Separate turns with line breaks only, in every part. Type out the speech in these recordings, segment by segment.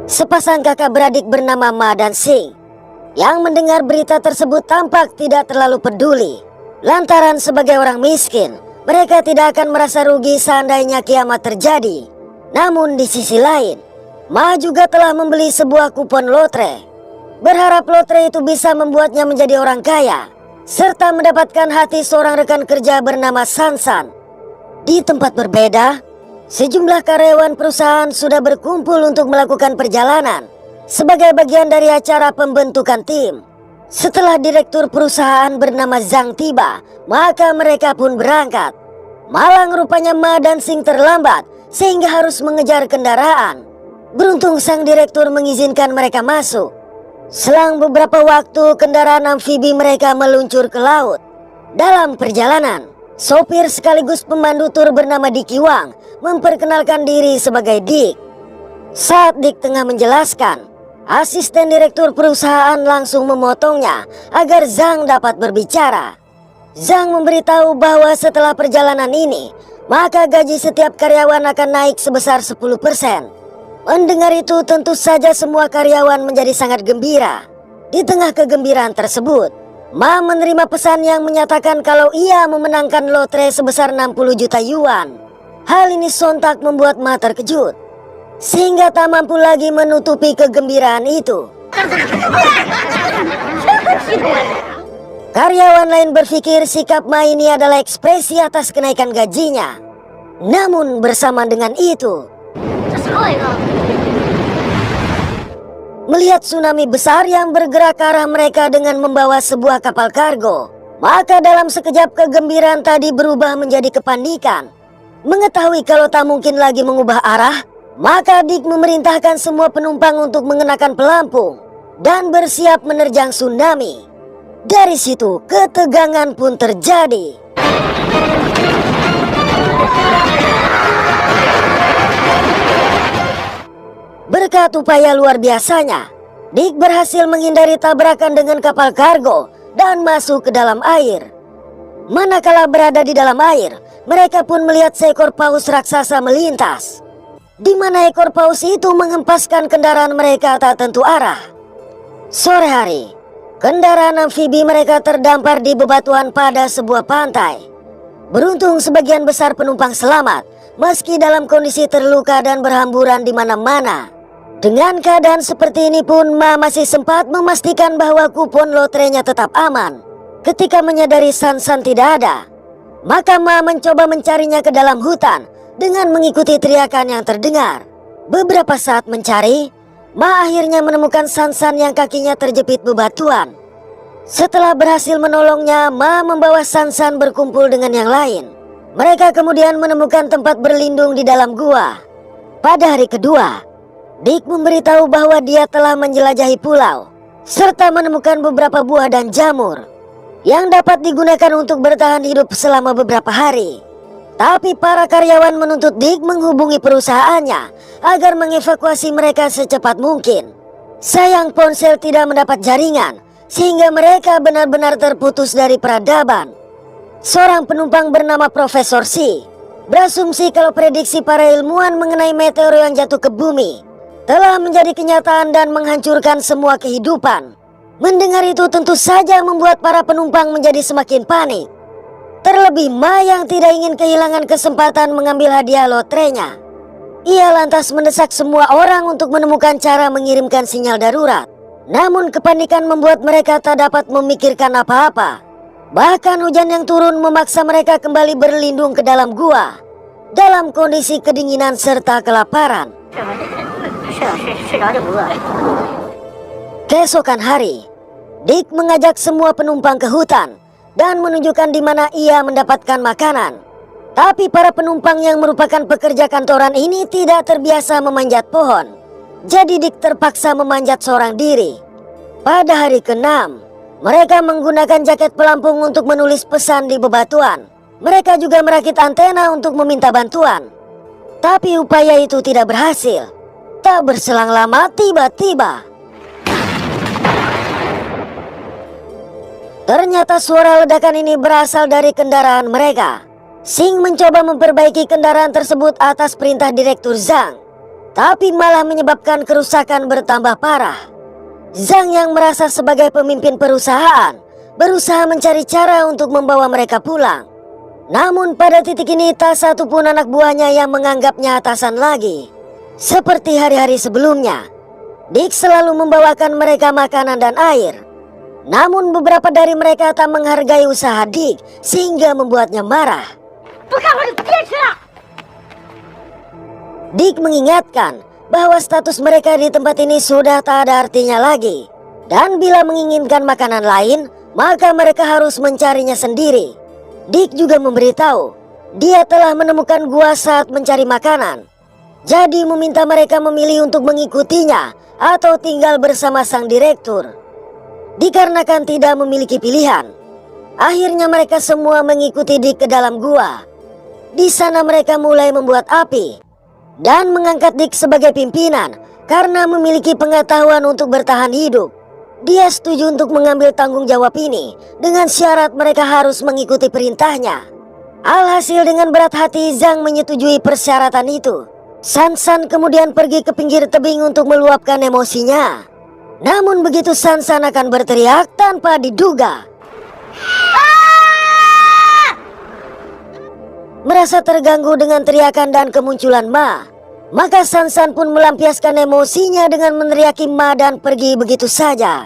Sepasang kakak beradik bernama Ma dan Sing yang mendengar berita tersebut tampak tidak terlalu peduli. Lantaran sebagai orang miskin, mereka tidak akan merasa rugi seandainya kiamat terjadi. Namun di sisi lain, Ma juga telah membeli sebuah kupon lotre, berharap lotre itu bisa membuatnya menjadi orang kaya, serta mendapatkan hati seorang rekan kerja bernama Sansan. Di tempat berbeda, sejumlah karyawan perusahaan sudah berkumpul untuk melakukan perjalanan sebagai bagian dari acara pembentukan tim. Setelah direktur perusahaan bernama Zhang tiba, maka mereka pun berangkat. Malang rupanya Ma dan Sing terlambat sehingga harus mengejar kendaraan. Beruntung sang direktur mengizinkan mereka masuk. Selang beberapa waktu, kendaraan amfibi mereka meluncur ke laut. Dalam perjalanan, sopir sekaligus pemandu tur bernama Dick Wang memperkenalkan diri sebagai Dick. Saat Dick tengah menjelaskan, asisten direktur perusahaan langsung memotongnya agar Zhang dapat berbicara. Zhang memberitahu bahwa setelah perjalanan ini, maka gaji setiap karyawan akan naik sebesar 10%. Mendengar itu tentu saja semua karyawan menjadi sangat gembira. Di tengah kegembiraan tersebut, Ma menerima pesan yang menyatakan kalau ia memenangkan lotre sebesar 60 juta yuan. Hal ini sontak membuat Ma terkejut, sehingga tak mampu lagi menutupi kegembiraan itu. Karyawan lain berpikir sikap Ma ini adalah ekspresi atas kenaikan gajinya. Namun bersama dengan itu, melihat tsunami besar yang bergerak ke arah mereka dengan membawa sebuah kapal kargo, maka dalam sekejap kegembiraan tadi berubah menjadi kepanikan. Mengetahui kalau tak mungkin lagi mengubah arah, maka Dick memerintahkan semua penumpang untuk mengenakan pelampung dan bersiap menerjang tsunami. Dari situ ketegangan pun terjadi. Berkat upaya luar biasanya, Dick berhasil menghindari tabrakan dengan kapal kargo dan masuk ke dalam air. Manakala berada di dalam air, mereka pun melihat seekor paus raksasa melintas, di mana ekor paus itu menghempaskan kendaraan mereka tak tentu arah. Sore hari, kendaraan amfibi mereka terdampar di bebatuan pada sebuah pantai. Beruntung sebagian besar penumpang selamat, meski dalam kondisi terluka dan berhamburan di mana-mana. Dengan keadaan seperti ini pun Ma masih sempat memastikan bahwa kupon lotrenya tetap aman. Ketika menyadari Sansan tidak ada, maka Ma mencoba mencarinya ke dalam hutan dengan mengikuti teriakan yang terdengar. Beberapa saat mencari, Ma akhirnya menemukan Sansan yang kakinya terjepit bebatuan. Setelah berhasil menolongnya, Ma membawa Sansan berkumpul dengan yang lain. Mereka kemudian menemukan tempat berlindung di dalam gua. Pada hari kedua, Dick memberitahu bahwa dia telah menjelajahi pulau, serta menemukan beberapa buah dan jamur yang dapat digunakan untuk bertahan hidup selama beberapa hari. Tapi para karyawan menuntut Dick menghubungi perusahaannya agar mengevakuasi mereka secepat mungkin. Sayang ponsel tidak mendapat jaringan, sehingga mereka benar-benar terputus dari peradaban. Seorang penumpang bernama Profesor Si berasumsi kalau prediksi para ilmuwan mengenai meteor yang jatuh ke bumi telah menjadi kenyataan dan menghancurkan semua kehidupan. Mendengar itu tentu saja membuat para penumpang menjadi semakin panik. Terlebih Ma yang tidak ingin kehilangan kesempatan mengambil hadiah lotrenya. Ia lantas mendesak semua orang untuk menemukan cara mengirimkan sinyal darurat. Namun kepanikan membuat mereka tak dapat memikirkan apa-apa. Bahkan hujan yang turun memaksa mereka kembali berlindung ke dalam gua dalam kondisi kedinginan serta kelaparan. Keesokan hari, Dick mengajak semua penumpang ke hutan dan menunjukkan di mana ia mendapatkan makanan. Tapi para penumpang yang merupakan pekerja kantoran ini tidak terbiasa memanjat pohon. Jadi Dick terpaksa memanjat seorang diri. Pada hari ke-6, mereka menggunakan jaket pelampung untuk menulis pesan di bebatuan. Mereka juga merakit antena untuk meminta bantuan. Tapi upaya itu tidak berhasil. Tak berselang lama, tiba-tiba ternyata suara ledakan ini berasal dari kendaraan mereka. Sing mencoba memperbaiki kendaraan tersebut atas perintah Direktur Zhang. tapi malah menyebabkan kerusakan bertambah parah. Zhang yang merasa sebagai pemimpin perusahaan berusaha mencari cara untuk membawa mereka pulang. Namun pada titik ini tak satu pun anak buahnya yang menganggapnya atasan lagi. Seperti hari-hari sebelumnya, Dick selalu membawakan mereka makanan dan air. Namun beberapa dari mereka tak menghargai usaha Dick sehingga membuatnya marah. Dick mengingatkan bahwa status mereka di tempat ini sudah tak ada artinya lagi. Dan bila menginginkan makanan lain, maka mereka harus mencarinya sendiri. Dick juga memberitahu dia telah menemukan gua saat mencari makanan. Jadi meminta mereka memilih untuk mengikutinya atau tinggal bersama sang direktur. Dikarenakan tidak memiliki pilihan, akhirnya mereka semua mengikuti Dick ke dalam gua. Di sana mereka mulai membuat api dan mengangkat Dick sebagai pimpinan karena memiliki pengetahuan untuk bertahan hidup. Dia setuju untuk mengambil tanggung jawab ini dengan syarat mereka harus mengikuti perintahnya. Alhasil dengan berat hati Zhang menyetujui persyaratan itu. San kemudian pergi ke pinggir tebing untuk meluapkan emosinya. Namun begitu San akan berteriak tanpa diduga. Merasa terganggu dengan teriakan dan kemunculan Ma, maka San pun melampiaskan emosinya dengan meneriaki Ma dan pergi begitu saja.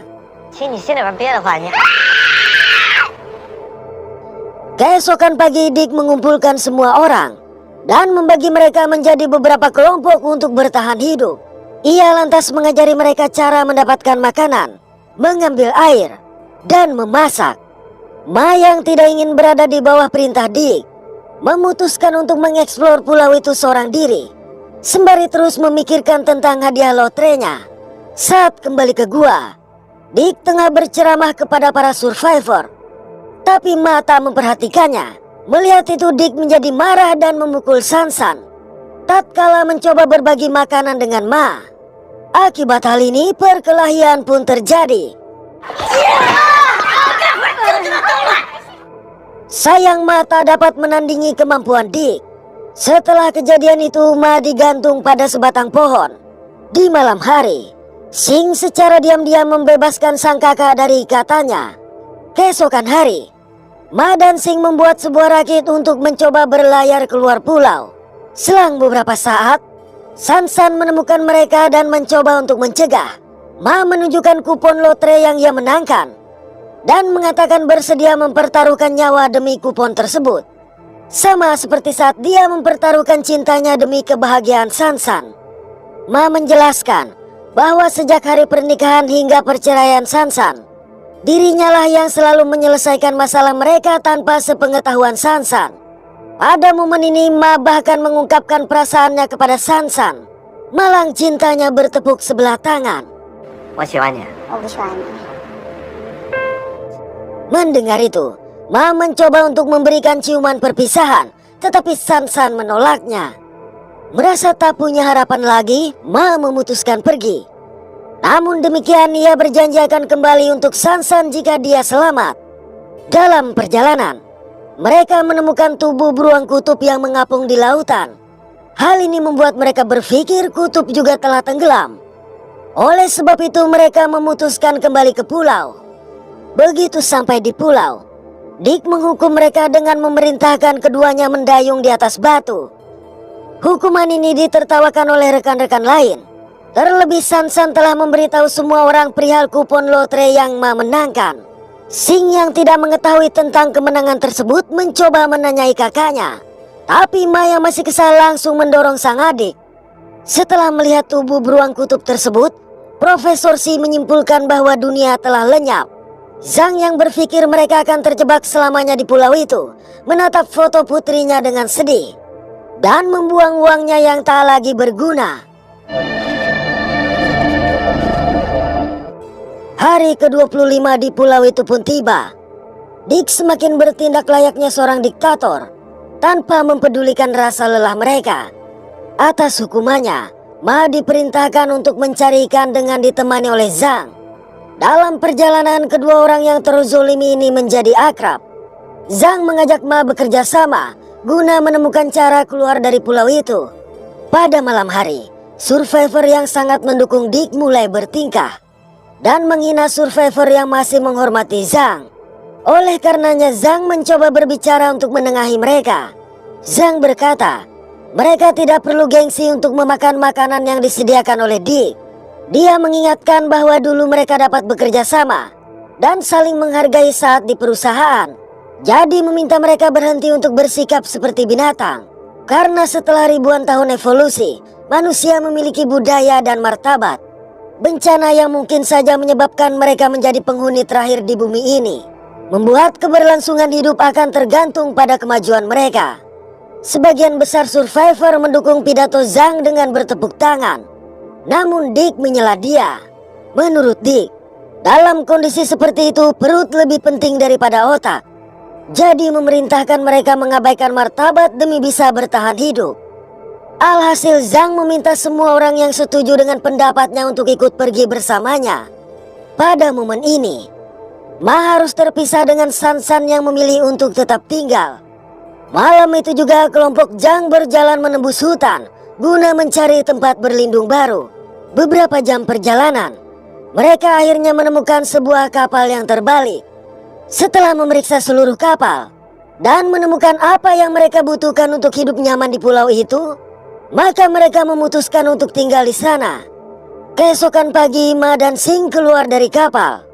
Keesokan pagi Dick mengumpulkan semua orang dan membagi mereka menjadi beberapa kelompok untuk bertahan hidup. Ia lantas mengajari mereka cara mendapatkan makanan, mengambil air, dan memasak. Ma yang tidak ingin berada di bawah perintah Dick memutuskan untuk mengeksplor pulau itu seorang diri, sembari terus memikirkan tentang hadiah lotrenya. Saat kembali ke gua, Dick tengah berceramah kepada para survivor, tapi Ma tak memperhatikannya. Melihat itu Dick menjadi marah dan memukul San. Tatkala mencoba berbagi makanan dengan Ma, akibat hal ini perkelahian pun terjadi. Sayang Ma tak dapat menandingi kemampuan Dick. Setelah kejadian itu Ma digantung pada sebatang pohon. Di malam hari, Sing secara diam-diam membebaskan sang kakak dari ikatannya. Keesokan hari, Ma dan Sing membuat sebuah rakit untuk mencoba berlayar keluar pulau. Selang beberapa saat, San menemukan mereka dan mencoba untuk mencegah. Ma menunjukkan kupon lotre yang ia menangkan dan mengatakan bersedia mempertaruhkan nyawa demi kupon tersebut. Sama seperti saat dia mempertaruhkan cintanya demi kebahagiaan San. Ma menjelaskan bahwa sejak hari pernikahan hingga perceraian San, dirinya lah yang selalu menyelesaikan masalah mereka tanpa sepengetahuan San. Pada momen ini Ma bahkan mengungkapkan perasaannya kepada San. Malang cintanya bertepuk sebelah tangan. Mendengar itu, Ma mencoba untuk memberikan ciuman perpisahan, tetapi San menolaknya. Merasa tak punya harapan lagi, Ma memutuskan pergi. Namun demikian ia berjanji akan kembali untuk San jika dia selamat. Dalam perjalanan, mereka menemukan tubuh beruang kutub yang mengapung di lautan. Hal ini membuat mereka berpikir kutub juga telah tenggelam. Oleh sebab itu mereka memutuskan kembali ke pulau. Begitu sampai di pulau, Dick menghukum mereka dengan memerintahkan keduanya mendayung di atas batu. Hukuman ini ditertawakan oleh rekan-rekan lain. Terlebih San telah memberitahu semua orang perihal kupon lotre yang Ma menangkan. Sing yang tidak mengetahui tentang kemenangan tersebut mencoba menanyai kakaknya, tapi Ma yang masih kesal langsung mendorong sang adik. Setelah melihat tubuh beruang kutub tersebut, Profesor Si menyimpulkan bahwa dunia telah lenyap. Zhang yang berpikir mereka akan terjebak selamanya di pulau itu menatap foto putrinya dengan sedih dan membuang uangnya yang tak lagi berguna. Hari ke-25 di pulau itu pun tiba. Dick semakin bertindak layaknya seorang diktator tanpa mempedulikan rasa lelah mereka. Atas hukumannya, Ma diperintahkan untuk mencari ikan dengan ditemani oleh Zhang. Dalam perjalanan, kedua orang yang terzolimi ini menjadi akrab. Zhang mengajak Ma bekerja sama guna menemukan cara keluar dari pulau itu. Pada malam hari, Survivor yang sangat mendukung Dick mulai bertingkah dan menghina survivor yang masih menghormati Zhang. Oleh karenanya Zhang mencoba berbicara untuk menengahi mereka. Zhang berkata, mereka tidak perlu gengsi untuk memakan makanan yang disediakan oleh Dick. Dia mengingatkan bahwa dulu mereka dapat bekerja sama dan saling menghargai saat di perusahaan. Jadi meminta mereka berhenti untuk bersikap seperti binatang. Karena setelah ribuan tahun evolusi, manusia memiliki budaya dan martabat. Bencana yang mungkin saja menyebabkan mereka menjadi penghuni terakhir di bumi ini membuat keberlangsungan hidup akan tergantung pada kemajuan mereka. Sebagian besar survivor mendukung pidato Zhang dengan bertepuk tangan. Namun Dick menyela dia. Menurut Dick, dalam kondisi seperti itu perut lebih penting daripada otak. Jadi memerintahkan mereka mengabaikan martabat demi bisa bertahan hidup. Alhasil Zhang meminta semua orang yang setuju dengan pendapatnya untuk ikut pergi bersamanya. Pada momen ini, Ma harus terpisah dengan San San yang memilih untuk tetap tinggal. Malam itu juga kelompok Zhang berjalan menembus hutan guna mencari tempat berlindung baru. Beberapa jam perjalanan, mereka akhirnya menemukan sebuah kapal yang terbalik. Setelah memeriksa seluruh kapal dan menemukan apa yang mereka butuhkan untuk hidup nyaman di pulau itu, maka mereka memutuskan untuk tinggal di sana. Keesokan pagi, Ma dan Sing keluar dari kapal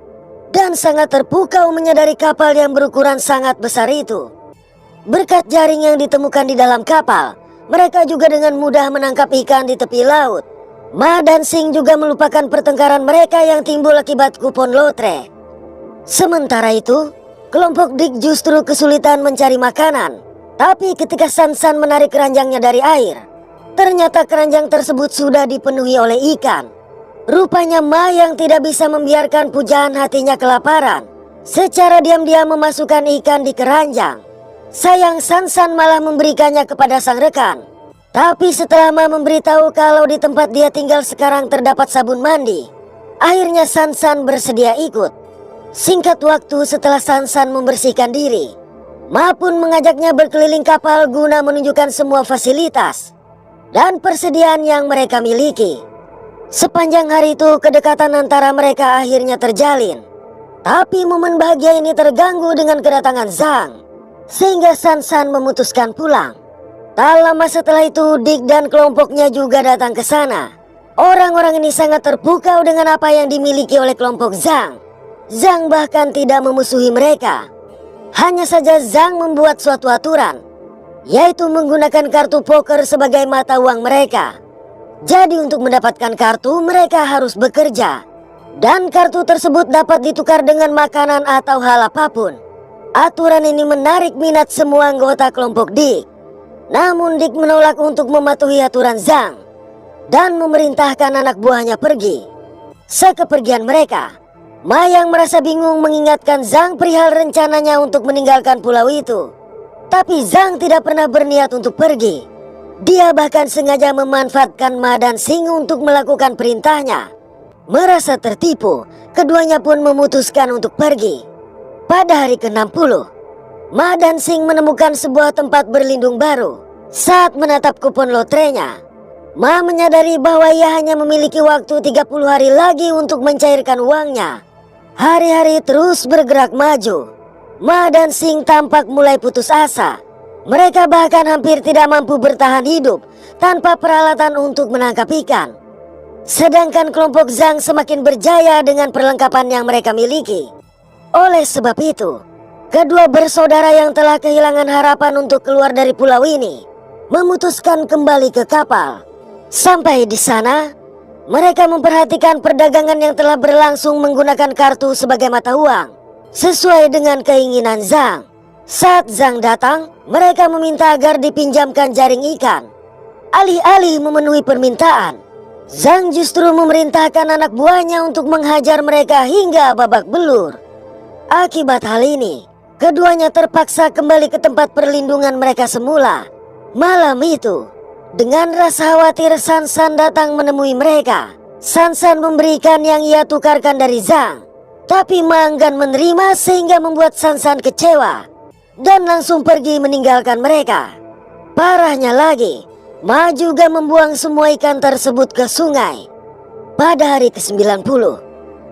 dan sangat terpukau menyadari kapal yang berukuran sangat besar itu. Berkat jaring yang ditemukan di dalam kapal, mereka juga dengan mudah menangkap ikan di tepi laut. Ma dan Sing juga melupakan pertengkaran mereka yang timbul akibat kupon lotre. Sementara itu, kelompok Dick justru kesulitan mencari makanan. Tapi ketika San San menarik keranjangnya dari air, ternyata keranjang tersebut sudah dipenuhi oleh ikan. Rupanya Ma yang tidak bisa membiarkan pujaan hatinya kelaparan, secara diam-diam memasukkan ikan di keranjang. Sayang San San malah memberikannya kepada sang rekan. Tapi setelah Ma memberitahu kalau di tempat dia tinggal sekarang terdapat sabun mandi, akhirnya San San bersedia ikut. Singkat waktu setelah San San membersihkan diri, Ma pun mengajaknya berkeliling kapal guna menunjukkan semua fasilitas dan persediaan yang mereka miliki. Sepanjang hari itu kedekatan antara mereka akhirnya terjalin. Tapi momen bahagia ini terganggu dengan kedatangan Zhang, sehingga San San memutuskan pulang. Tak lama setelah itu Dick dan kelompoknya juga datang ke sana. Orang-orang ini sangat terpukau dengan apa yang dimiliki oleh kelompok Zhang. Zhang bahkan tidak memusuhi mereka. Hanya saja Zhang membuat suatu aturan, yaitu menggunakan kartu poker sebagai mata uang mereka. Jadi untuk mendapatkan kartu mereka harus bekerja, dan kartu tersebut dapat ditukar dengan makanan atau hal apapun. Aturan ini menarik minat semua anggota kelompok Dick. Namun Dick menolak untuk mematuhi aturan Zhang dan memerintahkan anak buahnya pergi. Sekepergian mereka, Ma yang merasa bingung mengingatkan Zhang perihal rencananya untuk meninggalkan pulau itu. Tapi Zhang tidak pernah berniat untuk pergi. Dia bahkan sengaja memanfaatkan Ma dan Sing untuk melakukan perintahnya. Merasa tertipu, keduanya pun memutuskan untuk pergi. Pada hari ke-60, Ma dan Sing menemukan sebuah tempat berlindung baru. Saat menatap kupon lotrenya, Ma menyadari bahwa ia hanya memiliki waktu 30 hari lagi untuk mencairkan uangnya. Hari-hari terus bergerak maju. Ma dan Sing tampak mulai putus asa. Mereka bahkan hampir tidak mampu bertahan hidup tanpa peralatan untuk menangkap ikan. Sedangkan kelompok Zhang semakin berjaya dengan perlengkapan yang mereka miliki. Oleh sebab itu, kedua bersaudara yang telah kehilangan harapan untuk keluar dari pulau ini memutuskan kembali ke kapal. Sampai di sana, mereka memperhatikan perdagangan yang telah berlangsung menggunakan kartu sebagai mata uang, sesuai dengan keinginan Zhang. Saat Zhang datang, mereka meminta agar dipinjamkan jaring ikan. Alih-alih memenuhi permintaan, Zhang justru memerintahkan anak buahnya untuk menghajar mereka hingga babak belur. Akibat hal ini, keduanya terpaksa kembali ke tempat perlindungan mereka semula. Malam itu, dengan rasa khawatir San San datang menemui mereka. San San memberikan yang ia tukarkan dari Zhang, tapi Ma enggan menerima sehingga membuat San San kecewa dan langsung pergi meninggalkan mereka. Parahnya lagi, Ma juga membuang semua ikan tersebut ke sungai. Pada hari ke-90,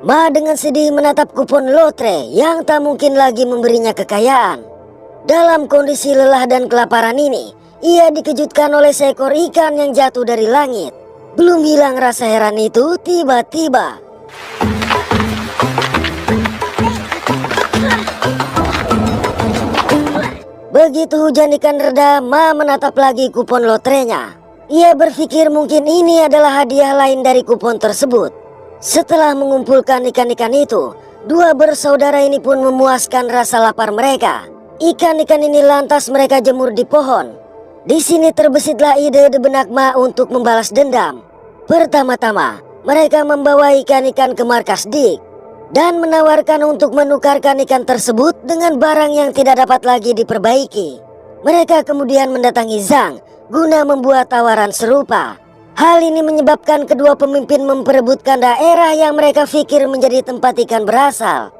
Ma dengan sedih menatap kupon lotre yang tak mungkin lagi memberinya kekayaan. Dalam kondisi lelah dan kelaparan ini, ia dikejutkan oleh seekor ikan yang jatuh dari langit. Belum hilang rasa heran itu, tiba-tiba begitu hujan ikan reda, Ma menatap lagi kupon lotrenya. Ia berpikir mungkin ini adalah hadiah lain dari kupon tersebut. Setelah mengumpulkan ikan-ikan itu, dua bersaudara ini pun memuaskan rasa lapar mereka. Ikan-ikan ini lantas mereka jemur di pohon. Di sini terbesitlah ide di benak Ma untuk membalas dendam. Pertama-tama, mereka membawa ikan-ikan ke markas Dick dan menawarkan untuk menukarkan ikan tersebut dengan barang yang tidak dapat lagi diperbaiki. Mereka kemudian mendatangi Zhang guna membuat tawaran serupa. Hal ini menyebabkan kedua pemimpin memperebutkan daerah yang mereka pikir menjadi tempat ikan berasal.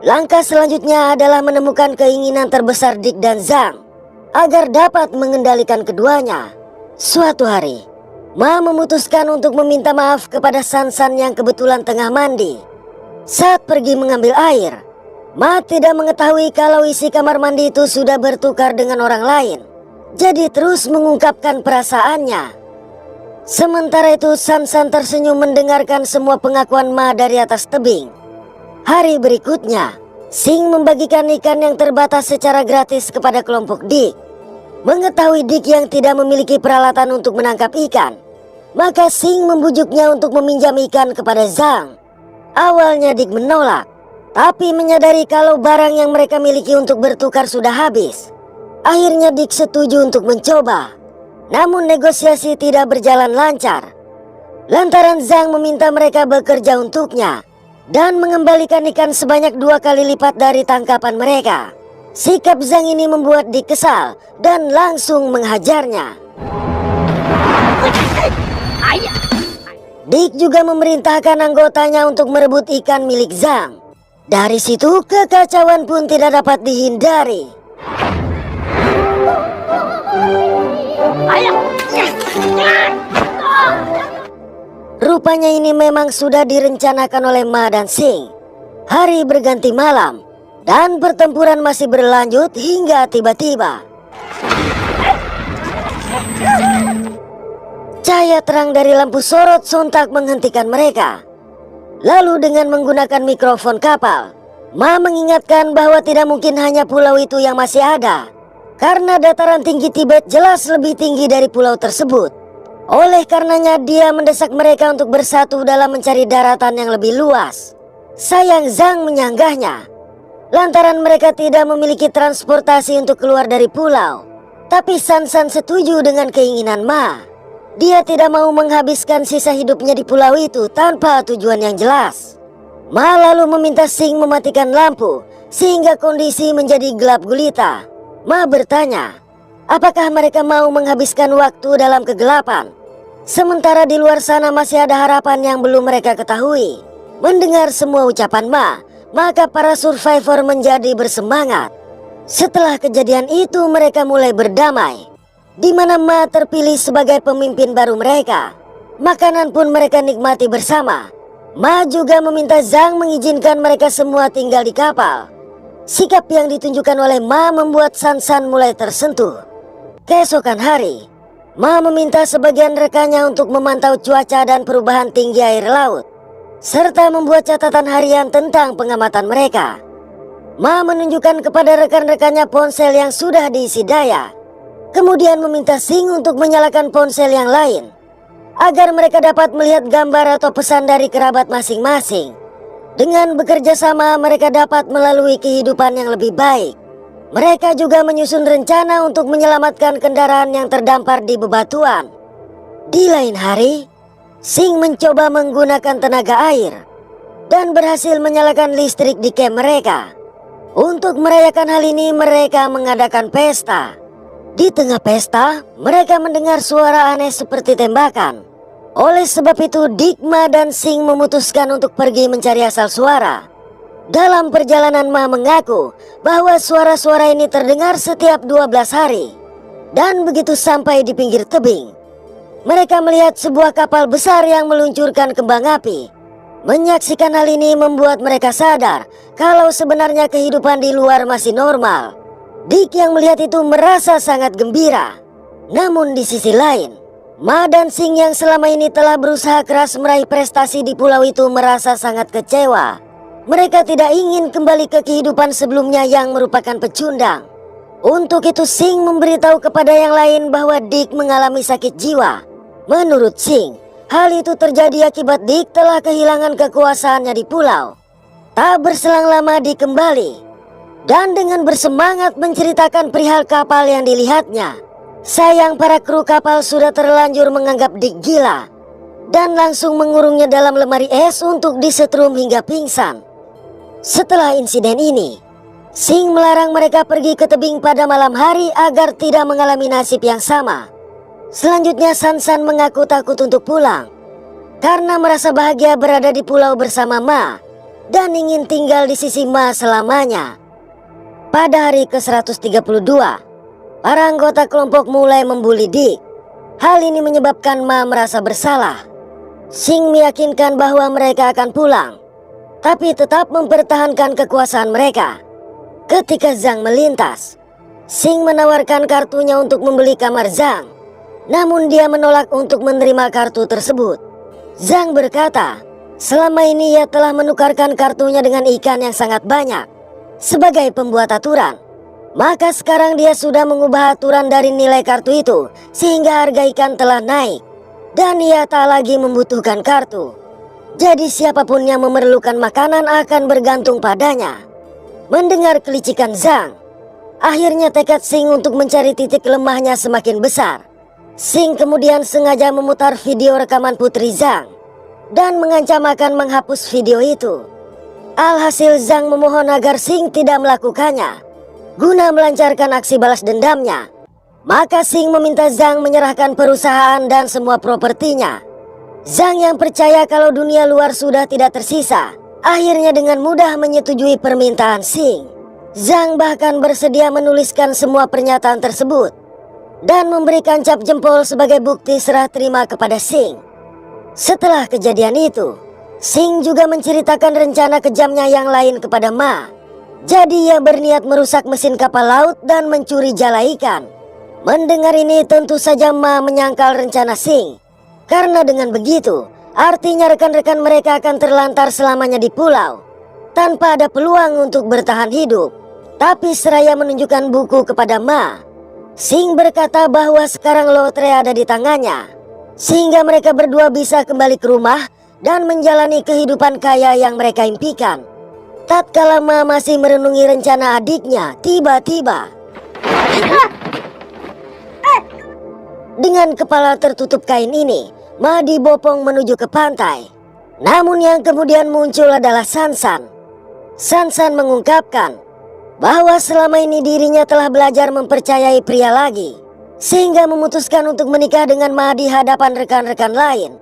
Langkah selanjutnya adalah menemukan keinginan terbesar Dick dan Zhang agar dapat mengendalikan keduanya. Suatu hari, Ma memutuskan untuk meminta maaf kepada San-san yang kebetulan tengah mandi. Saat pergi mengambil air, Ma tidak mengetahui kalau isi kamar mandi itu sudah bertukar dengan orang lain. Jadi terus mengungkapkan perasaannya. Sementara itu San-san tersenyum mendengarkan semua pengakuan Ma dari atas tebing. Hari berikutnya, Sing membagikan ikan yang terbatas secara gratis kepada kelompok Dick. Mengetahui Dick yang tidak memiliki peralatan untuk menangkap ikan, maka Sing membujuknya untuk meminjam ikan kepada Zhang. Awalnya Dick menolak, tapi menyadari kalau barang yang mereka miliki untuk bertukar sudah habis. Akhirnya Dick setuju untuk mencoba. Namun negosiasi tidak berjalan lancar, lantaran Zhang meminta mereka bekerja untuknya dan mengembalikan ikan sebanyak 2 kali lipat dari tangkapan mereka. Sikap Zhang ini membuat Dick kesal dan langsung menghajarnya. Dick juga memerintahkan anggotanya untuk merebut ikan milik Zhang. Dari situ kekacauan pun tidak dapat dihindari. Rupanya ini memang sudah direncanakan oleh Ma dan Sing. Hari berganti malam dan pertempuran masih berlanjut hingga tiba-tiba cahaya terang dari lampu sorot sontak menghentikan mereka. Lalu dengan menggunakan mikrofon kapal, Ma mengingatkan bahwa tidak mungkin hanya pulau itu yang masih ada, karena dataran tinggi Tibet jelas lebih tinggi dari pulau tersebut. Oleh karenanya dia mendesak mereka untuk bersatu dalam mencari daratan yang lebih luas. Sayang Zhang menyanggahnya, lantaran mereka tidak memiliki transportasi untuk keluar dari pulau. Tapi San-san setuju dengan keinginan Ma. Dia tidak mau menghabiskan sisa hidupnya di pulau itu tanpa tujuan yang jelas. Ma lalu meminta Sing mematikan lampu sehingga kondisi menjadi gelap gulita. Ma bertanya, apakah mereka mau menghabiskan waktu dalam kegelapan, sementara di luar sana masih ada harapan yang belum mereka ketahui. Mendengar semua ucapan Ma, maka para survivor menjadi bersemangat. Setelah kejadian itu mereka mulai berdamai, di mana Ma terpilih sebagai pemimpin baru mereka. Makanan pun mereka nikmati bersama. Ma juga meminta Zhang mengizinkan mereka semua tinggal di kapal. Sikap yang ditunjukkan oleh Ma membuat San-san mulai tersentuh. Keesokan hari, Ma meminta sebagian rekannya untuk memantau cuaca dan perubahan tinggi air laut, serta membuat catatan harian tentang pengamatan mereka. Ma menunjukkan kepada rekan-rekannya ponsel yang sudah diisi daya, kemudian meminta Sing untuk menyalakan ponsel yang lain, agar mereka dapat melihat gambar atau pesan dari kerabat masing-masing. Dengan bekerja sama mereka dapat melalui kehidupan yang lebih baik. Mereka juga menyusun rencana untuk menyelamatkan kendaraan yang terdampar di bebatuan. Di lain hari, Sing mencoba menggunakan tenaga air dan berhasil menyalakan listrik di camp mereka. Untuk merayakan hal ini mereka mengadakan pesta. Di tengah pesta, mereka mendengar suara aneh seperti tembakan. Oleh sebab itu Dick, Ma dan Sing memutuskan untuk pergi mencari asal suara. Dalam perjalanan Ma mengaku bahwa suara-suara ini terdengar setiap 12 hari. Dan begitu sampai di pinggir tebing, Mereka melihat sebuah kapal besar yang meluncurkan kembang api. Menyaksikan hal ini membuat mereka sadar kalau sebenarnya kehidupan di luar masih normal. Dick yang melihat itu merasa sangat gembira. Namun di sisi lain, Ma dan Sing yang selama ini telah berusaha keras meraih prestasi di pulau itu merasa sangat kecewa. Mereka tidak ingin kembali ke kehidupan sebelumnya yang merupakan pecundang. Untuk itu Sing memberitahu kepada yang lain bahwa Dick mengalami sakit jiwa. Menurut Sing, hal itu terjadi akibat Dick telah kehilangan kekuasaannya di pulau. Tak berselang lama Dick kembali, dan dengan bersemangat menceritakan perihal kapal yang dilihatnya. Sayang para kru kapal sudah terlanjur menganggap Dick gila, dan langsung mengurungnya dalam lemari es untuk disetrum hingga pingsan. Setelah insiden ini, Sing melarang mereka pergi ke tebing pada malam hari agar tidak mengalami nasib yang sama. Selanjutnya San mengaku takut untuk pulang karena merasa bahagia berada di pulau bersama Ma dan ingin tinggal di sisi Ma selamanya. Pada hari ke-132, para anggota kelompok mulai membuli Dick. Hal ini menyebabkan Ma merasa bersalah. Sing meyakinkan bahwa mereka akan pulang, tapi tetap mempertahankan kekuasaan mereka. Ketika Zhang melintas, Sing menawarkan kartunya untuk membeli kamar Zhang. Namun dia menolak untuk menerima kartu tersebut. Zhang berkata, selama ini ia telah menukarkan kartunya dengan ikan yang sangat banyak sebagai pembuat aturan. Maka sekarang dia sudah mengubah aturan dari nilai kartu itu sehingga harga ikan telah naik. Dan ia tak lagi membutuhkan kartu. Jadi siapapun yang memerlukan makanan akan bergantung padanya. Mendengar kelicikan Zhang, akhirnya tekad Sing untuk mencari titik lemahnya semakin besar. Sing kemudian sengaja memutar video rekaman putri Zhang dan mengancam akan menghapus video itu. Alhasil Zhang memohon agar Sing tidak melakukannya guna melancarkan aksi balas dendamnya. Maka Sing meminta Zhang menyerahkan perusahaan dan semua propertinya. Zhang yang percaya kalau dunia luar sudah tidak tersisa, akhirnya dengan mudah menyetujui permintaan Sing. Zhang bahkan bersedia menuliskan semua pernyataan tersebut dan memberikan cap jempol sebagai bukti serah terima kepada Sing. Setelah kejadian itu, Sing juga menceritakan rencana kejamnya yang lain kepada Ma. Jadi ia berniat merusak mesin kapal laut dan mencuri jala ikan. Mendengar ini tentu saja Ma menyangkal rencana Sing. Karena dengan begitu, artinya rekan-rekan mereka akan terlantar selamanya di pulau tanpa ada peluang untuk bertahan hidup. Tapi seraya menunjukkan buku kepada Ma, Sing berkata bahwa sekarang lotre ada di tangannya, sehingga mereka berdua bisa kembali ke rumah dan menjalani kehidupan kaya yang mereka impikan. Tatkala Ma masih merenungi rencana adiknya, tiba-tiba dengan kepala tertutup kain ini, Ma dibopong menuju ke pantai. Namun yang kemudian muncul adalah San. San mengungkapkan bahwa selama ini dirinya telah belajar mempercayai pria lagi, sehingga memutuskan untuk menikah dengan Ma di hadapan rekan-rekan lain.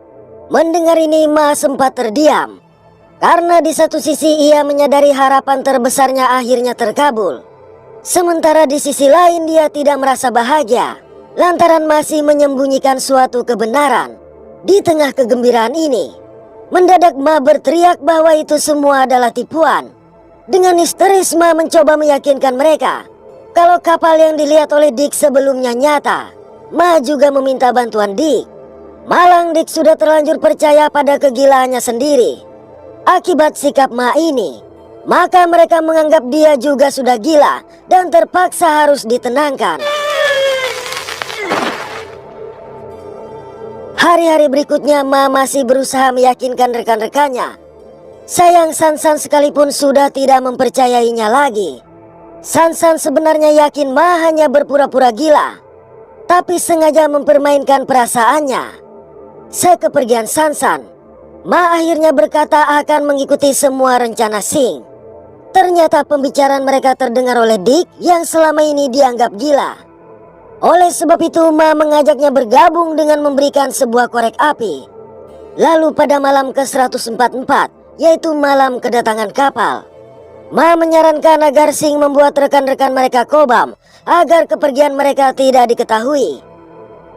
Mendengar ini Ma sempat terdiam, karena di satu sisi ia menyadari harapan terbesarnya akhirnya terkabul. Sementara di sisi lain dia tidak merasa bahagia, lantaran masih menyembunyikan suatu kebenaran. Di tengah kegembiraan ini, mendadak Ma berteriak bahwa itu semua adalah tipuan. Dengan histeris Ma mencoba meyakinkan mereka kalau kapal yang dilihat oleh Dick sebelumnya nyata. Ma juga meminta bantuan Dick. Malang Dick sudah terlanjur percaya pada kegilaannya sendiri. Akibat sikap Ma ini, maka mereka menganggap dia juga sudah gila dan terpaksa harus ditenangkan. Hari-hari berikutnya Ma masih berusaha meyakinkan rekan-rekannya. Sayang San sekalipun sudah tidak mempercayainya lagi. San sebenarnya yakin Ma hanya berpura-pura gila, tapi sengaja mempermainkan perasaannya. Sekepergian San, Ma akhirnya berkata akan mengikuti semua rencana Sing. Ternyata pembicaraan mereka terdengar oleh Dick yang selama ini dianggap gila. Oleh sebab itu Ma mengajaknya bergabung dengan memberikan sebuah korek api. Lalu pada malam ke-144, yaitu malam kedatangan kapal, Ma menyarankan agar Sing membuat rekan-rekan mereka kobam agar kepergian mereka tidak diketahui.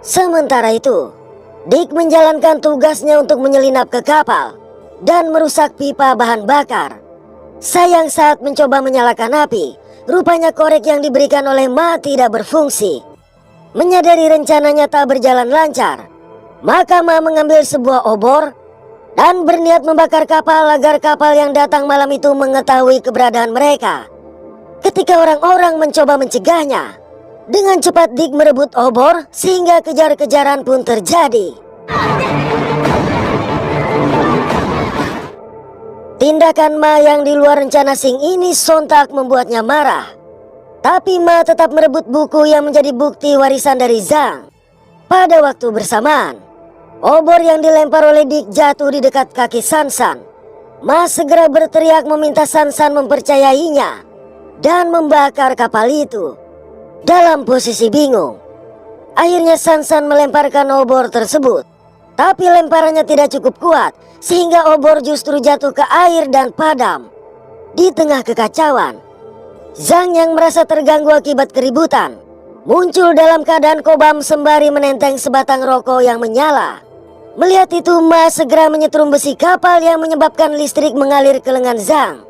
Sementara itu, Dick menjalankan tugasnya untuk menyelinap ke kapal dan merusak pipa bahan bakar. Sayang saat mencoba menyalakan api, rupanya korek yang diberikan oleh Ma tidak berfungsi. Menyadari rencananya tak berjalan lancar, maka Ma mengambil sebuah obor dan berniat membakar kapal agar kapal yang datang malam itu mengetahui keberadaan mereka. Ketika orang-orang mencoba mencegahnya, dengan cepat Dick merebut obor sehingga kejar-kejaran pun terjadi. Tindakan Ma yang di luar rencana Sing ini sontak membuatnya marah. Tapi Ma tetap merebut buku yang menjadi bukti warisan dari Zhang. Pada waktu bersamaan, obor yang dilempar oleh Dick jatuh di dekat kaki Sansan. Ma segera berteriak meminta Sansan mempercayainya dan membakar kapal itu. Dalam posisi bingung, akhirnya Sansan melemparkan obor tersebut. Tapi lemparannya tidak cukup kuat, sehingga obor justru jatuh ke air dan padam. Di tengah kekacauan, Zhang yang merasa terganggu akibat keributan muncul dalam keadaan kobam sembari menenteng sebatang rokok yang menyala. Melihat itu, Ma segera menyetrum besi kapal yang menyebabkan listrik mengalir ke lengan Zhang,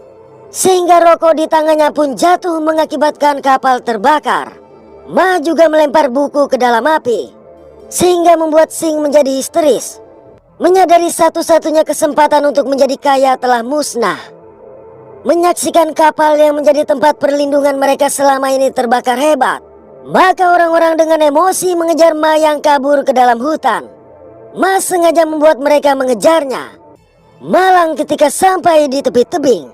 sehingga rokok di tangannya pun jatuh mengakibatkan kapal terbakar. Ma juga melempar buku ke dalam api, sehingga membuat Sing menjadi histeris. Menyadari satu-satunya kesempatan untuk menjadi kaya telah musnah. Menyaksikan kapal yang menjadi tempat perlindungan mereka selama ini terbakar hebat, maka orang-orang dengan emosi mengejar Ma yang kabur ke dalam hutan. Ma sengaja membuat mereka mengejarnya. Malang ketika sampai di tepi tebing.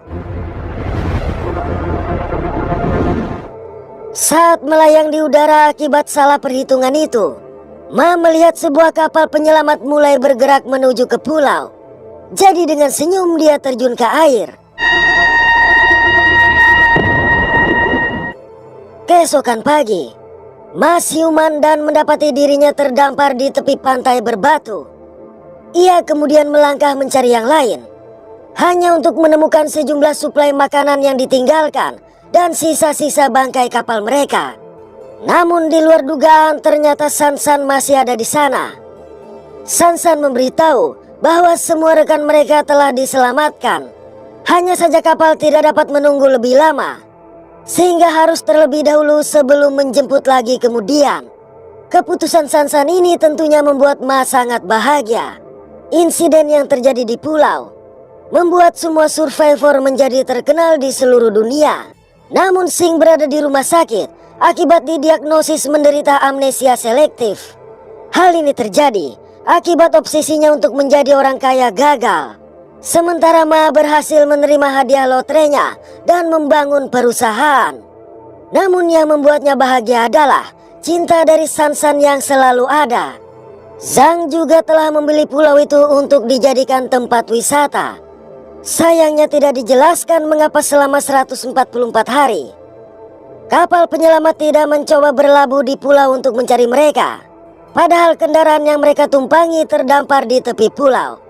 Saat melayang di udara akibat salah perhitungan itu, Ma melihat sebuah kapal penyelamat mulai bergerak menuju ke pulau. Jadi dengan senyum dia terjun ke air. Keesokan pagi, Ma siuman dan mendapati dirinya terdampar di tepi pantai berbatu. Ia kemudian melangkah mencari yang lain, hanya untuk menemukan sejumlah suplai makanan yang ditinggalkan dan sisa-sisa bangkai kapal mereka. Namun di luar dugaan ternyata Sansan masih ada di sana. Sansan memberitahu bahwa semua rekan mereka telah diselamatkan. Hanya saja kapal tidak dapat menunggu lebih lama, sehingga harus terlebih dahulu sebelum menjemput lagi kemudian. Keputusan Sansan ini tentunya membuat Ma sangat bahagia. Insiden yang terjadi di pulau membuat semua survivor menjadi terkenal di seluruh dunia. Namun Sing berada di rumah sakit akibat didiagnosis menderita amnesia selektif. Hal ini terjadi akibat obsesinya untuk menjadi orang kaya gagal. Sementara Ma berhasil menerima hadiah lotrenya dan membangun perusahaan. Namun yang membuatnya bahagia adalah cinta dari Sansan yang selalu ada. Zhang juga telah membeli pulau itu untuk dijadikan tempat wisata. Sayangnya tidak dijelaskan mengapa selama 144 hari kapal penyelamat tidak mencoba berlabuh di pulau untuk mencari mereka. Padahal kendaraan yang mereka tumpangi terdampar di tepi pulau.